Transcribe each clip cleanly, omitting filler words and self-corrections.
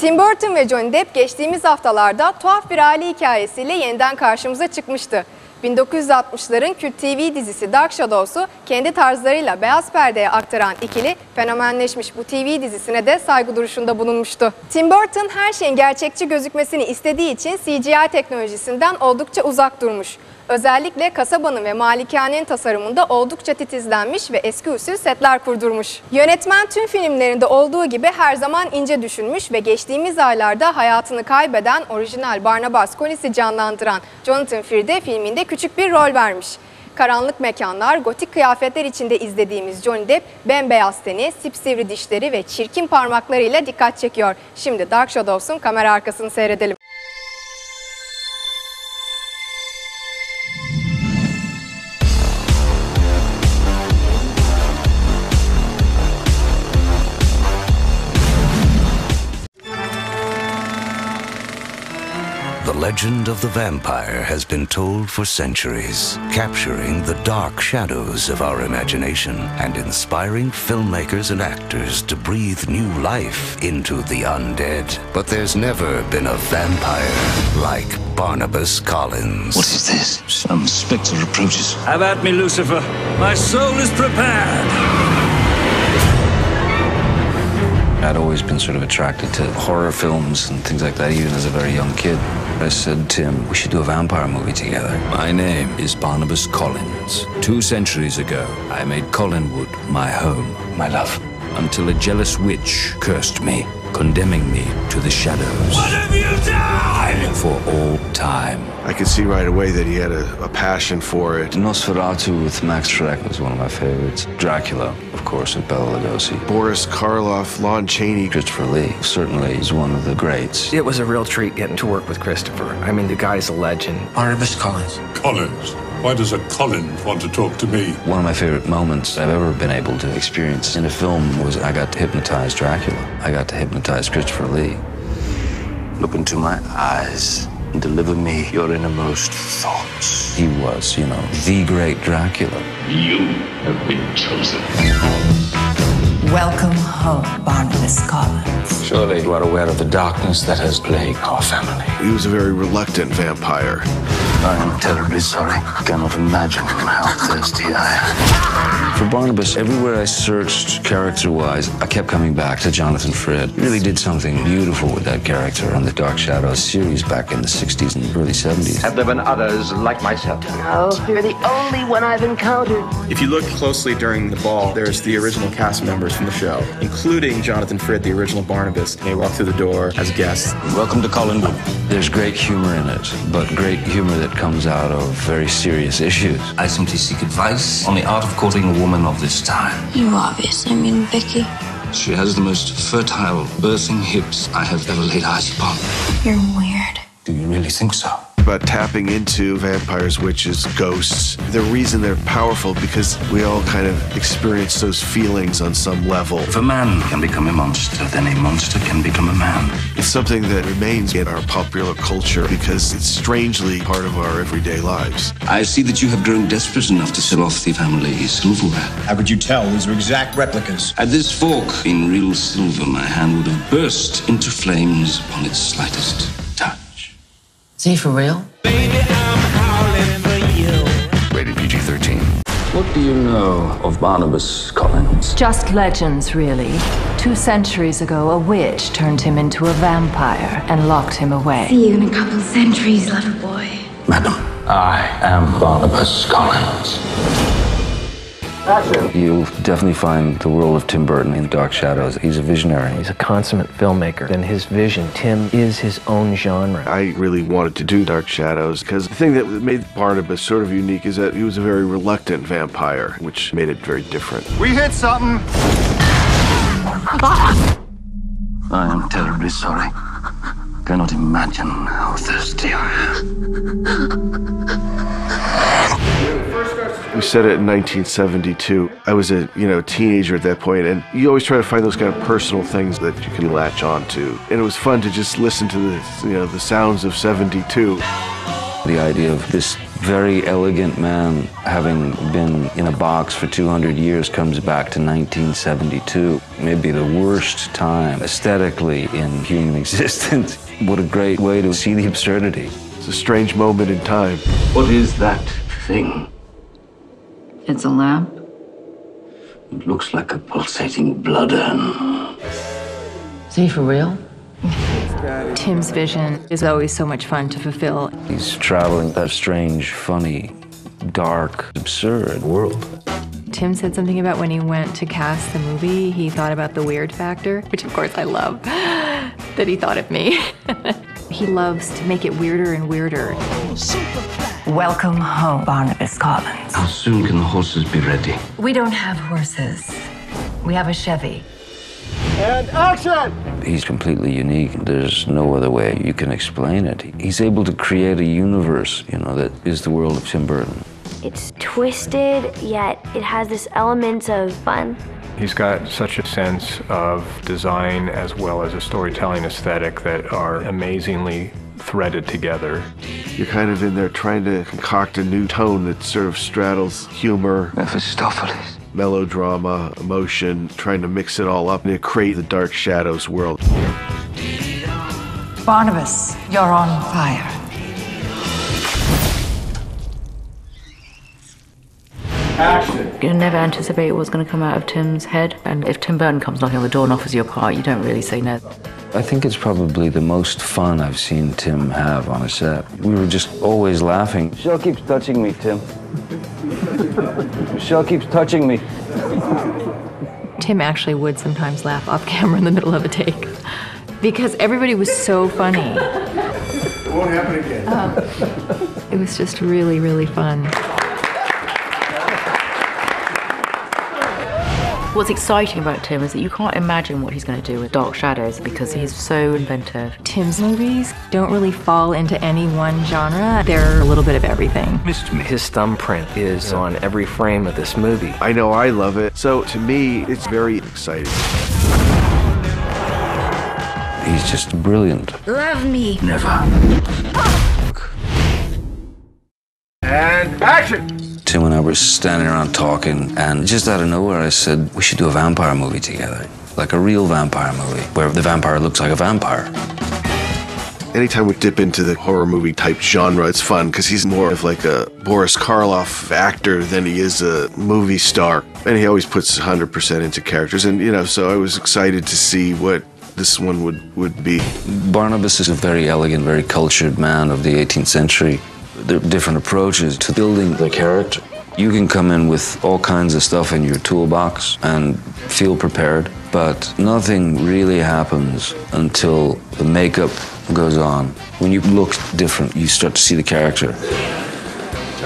Tim Burton ve Johnny Depp geçtiğimiz haftalarda tuhaf bir aile hikayesiyle yeniden karşımıza çıkmıştı. 1960'ların kült TV dizisi Dark Shadows'u kendi tarzlarıyla beyaz perdeye aktaran ikili fenomenleşmiş bu TV dizisine de saygı duruşunda bulunmuştu. Tim Burton her şeyin gerçekçi gözükmesini istediği için CGI teknolojisinden oldukça uzak durmuş. Özellikle kasabanın ve malikanenin tasarımında oldukça titizlenmiş ve eski usul setler kurdurmuş. Yönetmen tüm filmlerinde olduğu gibi her zaman ince düşünmüş ve geçtiğimiz aylarda hayatını kaybeden orijinal Barnabas Collins'i canlandıran Jonathan Fry'de filminde küçük bir rol vermiş. Karanlık mekanlar, gotik kıyafetler içinde izlediğimiz Johnny Depp, bembeyaz teni, sipsivri dişleri ve çirkin parmaklarıyla dikkat çekiyor. Şimdi Dark Shadows'un kamera arkasını seyredelim. The legend of the vampire has been told for centuries, capturing the dark shadows of our imagination and inspiring filmmakers and actors to breathe new life into the undead. But there's never been a vampire like Barnabas Collins. What is this? Some spectre approaches. Have at me, Lucifer. My soul is prepared. I'd always been sort of attracted to horror films and things like that, even as a very young kid. I said, Tim, we should do a vampire movie together. My name is Barnabas Collins. 2 centuries ago, I made Collinwood my home, my love, until a jealous witch cursed me, condemning me to the shadows. What have you done? For all time. I could see right away that he had a passion for it. Nosferatu with Max Schreck was one of my favorites. Dracula, of course, with Bela Lugosi. Boris Karloff, Lon Chaney. Christopher Lee certainly is one of the greats. It was a real treat getting to work with Christopher. I mean, the guy's a legend. Barnabas Collins. Collins? Why does a Collins want to talk to me? One of my favorite moments I've ever been able to experience in a film was I got to hypnotize Dracula. I got to hypnotize Christopher Lee. Look into my eyes and deliver me your innermost thoughts. He was, you know, the great Dracula. You have been chosen. Welcome home, Barnabas Collins. Surely you are aware of the darkness that has plagued our family. He was a very reluctant vampire. I am terribly sorry. I cannot imagine how thirsty I am. For Barnabas, everywhere I searched character-wise, I kept coming back to Jonathan Fryt. He really did something beautiful with that character on the Dark Shadows series back in the 60s and early 70s. Have there been others like myself? No, you're the only one I've encountered. If you look closely during the ball, there's the original cast members from the show, including Jonathan Fryt, the original Barnabas. They walk through the door as guests. Welcome to Collinwood. There's great humor in it, but great humor that comes out of very serious issues. I simply seek advice on the art of courting a woman of this time. You obviously mean Vicky. She has the most fertile birthing hips I have ever laid eyes upon. You're weird. Do you really think so? About tapping into vampires, witches, ghosts. The reason they're powerful because we all kind of experience those feelings on some level. If a man can become a monster, then a monster can become a man. It's something that remains in our popular culture because it's strangely part of our everyday lives. I see that you have grown desperate enough to sell off the family silverware. How could you tell? These are exact replicas. Had this fork been real silver, my hand would have burst into flames upon its slightest touch. Is he for real? Baby, I'm howling for you. Rated PG-13. What do you know of Barnabas Collins? Just legends, really. 2 centuries ago, a witch turned him into a vampire and locked him away. See you in a couple centuries, lover boy. Madam, I am Barnabas Collins. You'll definitely find the role of Tim Burton in Dark Shadows. He's a visionary. He's a consummate filmmaker. And his vision, Tim is his own genre. I really wanted to do Dark Shadows because the thing that made Barnabas sort of unique is that he was a very reluctant vampire, which made it very different. We hit something. I am terribly sorry. Cannot imagine how thirsty I am. We set it in 1972. I was a teenager at that point, and you always try to find those kind of personal things that you can latch on to. And it was fun to just listen to the sounds of 72. The idea of this very elegant man, having been in a box for 200 years, comes back to 1972. Maybe the worst time aesthetically in human existence. What a great way to see the absurdity. It's a strange moment in time. What is that thing? It's a lamp. It looks like a pulsating blood urn. Is he for real? Tim's vision is always so much fun to fulfill. He's traveling that strange, funny, dark, absurd world. Tim said something about when he went to cast the movie, he thought about the weird factor, which of course I love, that he thought of me. He loves to make it weirder and weirder. Welcome home, Barnabas Collins. How soon can the horses be ready? We don't have horses. We have a Chevy. And action! He's completely unique. There's no other way you can explain it. He's able to create a universe, you know, that is the world of Tim Burton. It's twisted, yet it has this element of fun. He's got such a sense of design as well as a storytelling aesthetic that are amazingly threaded together. You're kind of in there trying to concoct a new tone that sort of straddles humor, Mephistopheles. melodrama, emotion, trying to mix it all up and create the Dark Shadows world. Barnabas, you're on fire. Action! You never anticipate what's going to come out of Tim's head, and if Tim Burton comes knocking on the door and offers you a part, you don't really say no. I think it's probably the most fun I've seen Tim have on a set. We were just always laughing. Michelle keeps touching me, Tim. Michelle keeps touching me. Tim actually would sometimes laugh off camera in the middle of a take because everybody was so funny. It won't happen again. It was just really, really fun. What's exciting about Tim is that you can't imagine what he's going to do with Dark Shadows because he's so inventive. Tim's movies don't really fall into any one genre. They're a little bit of everything. His thumbprint is on every frame of this movie. I know I love it, so to me, it's very exciting. He's just brilliant. Love me. Never. And action! Tim and I were standing around talking, and just out of nowhere I said, we should do a vampire movie together. Like a real vampire movie, where the vampire looks like a vampire. Anytime we dip into the horror movie type genre, it's fun because he's more of like a Boris Karloff actor than he is a movie star. And he always puts 100% into characters. And, you know, so I was excited to see what this one would be. Barnabas is a very elegant, very cultured man of the 18th century. There are different approaches to building the character. You can come in with all kinds of stuff in your toolbox and feel prepared, but nothing really happens until the makeup goes on. When you look different, you start to see the character.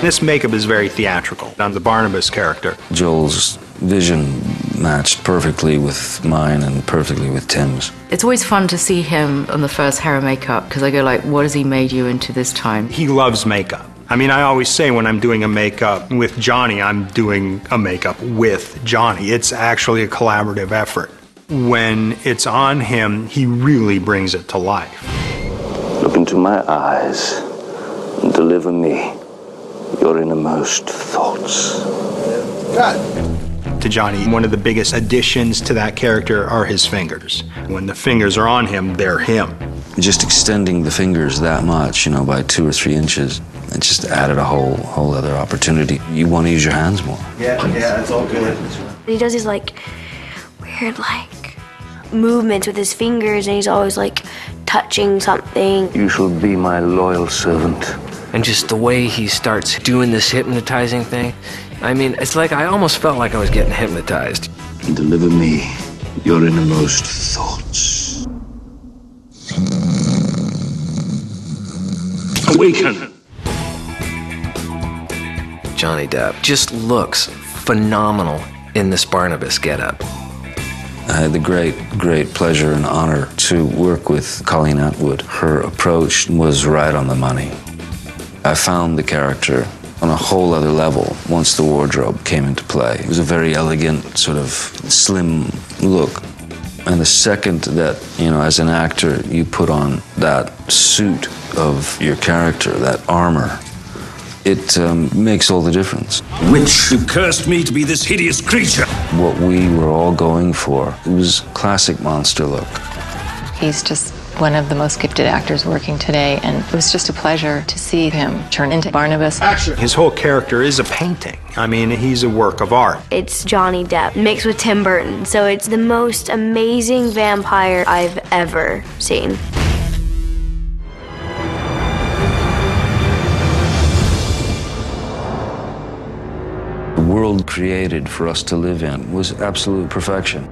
This makeup is very theatrical on the Barnabas character. Joel's vision matched perfectly with mine and perfectly with Tim's. It's always fun to see him on the first hair and makeup because I go like, what has he made you into this time? He loves makeup. I mean, I always say when I'm doing a makeup with Johnny, I'm doing a makeup with Johnny. It's actually a collaborative effort. When it's on him, he really brings it to life. Look into my eyes and deliver me your innermost thoughts. To Johnny, one of the biggest additions to that character are his fingers. When the fingers are on him, they're him. Just extending the fingers that much, you know, by 2 or 3 inches, it just added a whole other opportunity. You want to use your hands more. Yeah, it's all good. He does these like weird like movements with his fingers, and he's always like touching something. You shall be my loyal servant. And just the way he starts doing this hypnotizing thing, I mean, it's like I almost felt like I was getting hypnotized. And deliver me your innermost thoughts. Awaken! Johnny Depp just looks phenomenal in this Barnabas getup. I had the great pleasure and honor to work with Colleen Atwood. Her approach was right on the money. I found the character on a whole other level once the wardrobe came into play. It was a very elegant, sort of slim look. And the second that, you know, as an actor, you put on that suit of your character, that armor, It makes all the difference. Witch, you cursed me to be this hideous creature. What we were all going for, it was classic monster look. He's just one of the most gifted actors working today, and it was just a pleasure to see him turn into Barnabas. Action. His whole character is a painting. I mean, he's a work of art. It's Johnny Depp mixed with Tim Burton, so it's the most amazing vampire I've ever seen. The world created for us to live in was absolute perfection.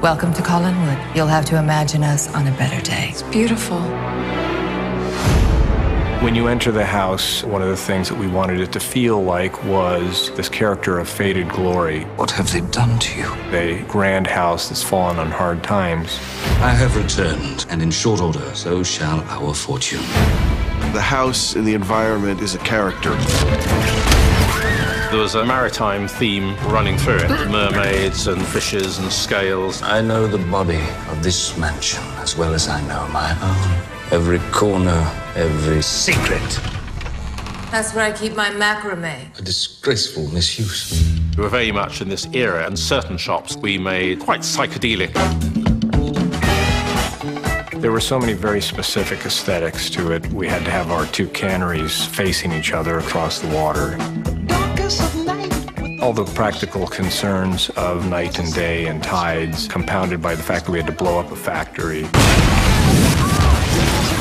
Welcome to Collinwood. You'll have to imagine us on a better day. It's beautiful. When you enter the house, one of the things that we wanted it to feel like was this character of faded glory. What have they done to you? A grand house that's fallen on hard times. I have returned, and in short order, so shall our fortune. The house and the environment is a character. There was a maritime theme running through it. Mermaids and fishes and scales. I know the body of this mansion as well as I know my own. Every corner, every secret. That's where I keep my macrame. A disgraceful misuse. We were very much in this era, and certain shops we made quite psychedelic. There were so many very specific aesthetics to it. We had to have our two canneries facing each other across the water. All the practical concerns of night and day and tides, compounded by the fact that we had to blow up a factory.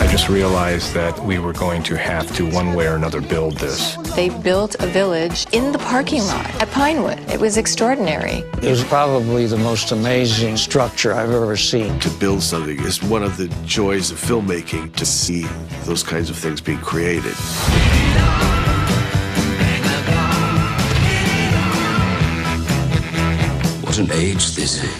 I just realized that we were going to have to, one way or another, build this. They built a village in the parking lot at Pinewood. It was extraordinary. It was probably the most amazing structure I've ever seen. To build something is one of the joys of filmmaking, to see those kinds of things being created. What an age this is.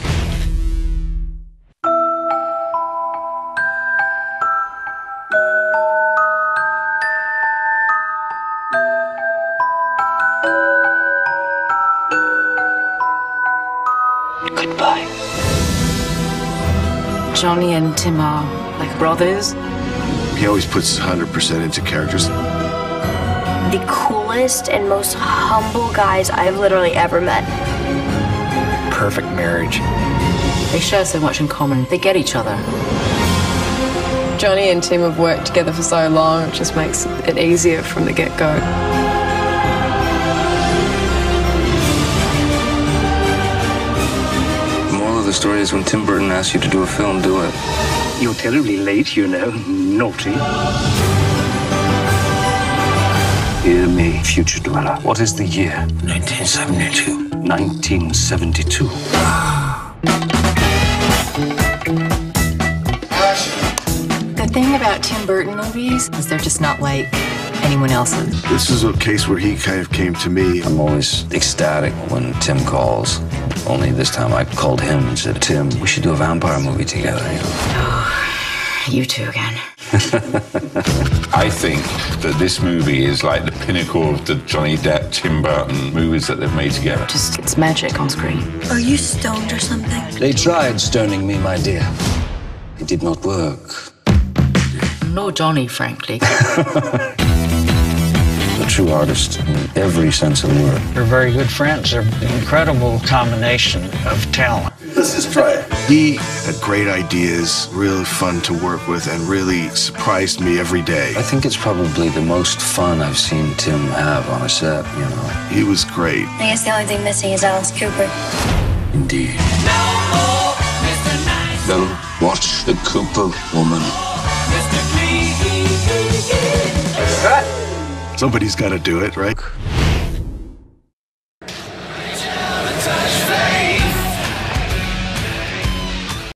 Goodbye. Johnny and Tim are like brothers. He always puts 100% into characters. The coolest and most humble guys I've literally ever met. Perfect marriage. They share so much in common. They get each other. Johnny and Tim have worked together for so long, it just makes it easier from the get-go. The moral of the story is when Tim Burton asks you to do a film, do it. You're terribly late, you know. Naughty. Hear me, future dweller. What is the year? 1972. 1972. The thing about Tim Burton movies is they're just not like anyone else's. This is a case where he kind of came to me. I'm always ecstatic when Tim calls. Only this time I called him and said, Tim, we should do a vampire movie together. You know? Oh, you two again. I think that this movie is like the pinnacle of the Johnny Depp, Tim Burton movies that they've made together. Just, it's magic on screen. Are you stoned or something? They tried stoning me, my dear. It did not work. Nor Johnny, frankly. A true artist in every sense of the word. They're very good friends. They're an incredible combination of talent. Let's just try it. He had great ideas, really fun to work with, and really surprised me every day. I think it's probably the most fun I've seen Tim have on a set, you know. He was great. I guess the only thing missing is Alice Cooper. Indeed. Don't watch the Cooper woman. Somebody's got to do it, right?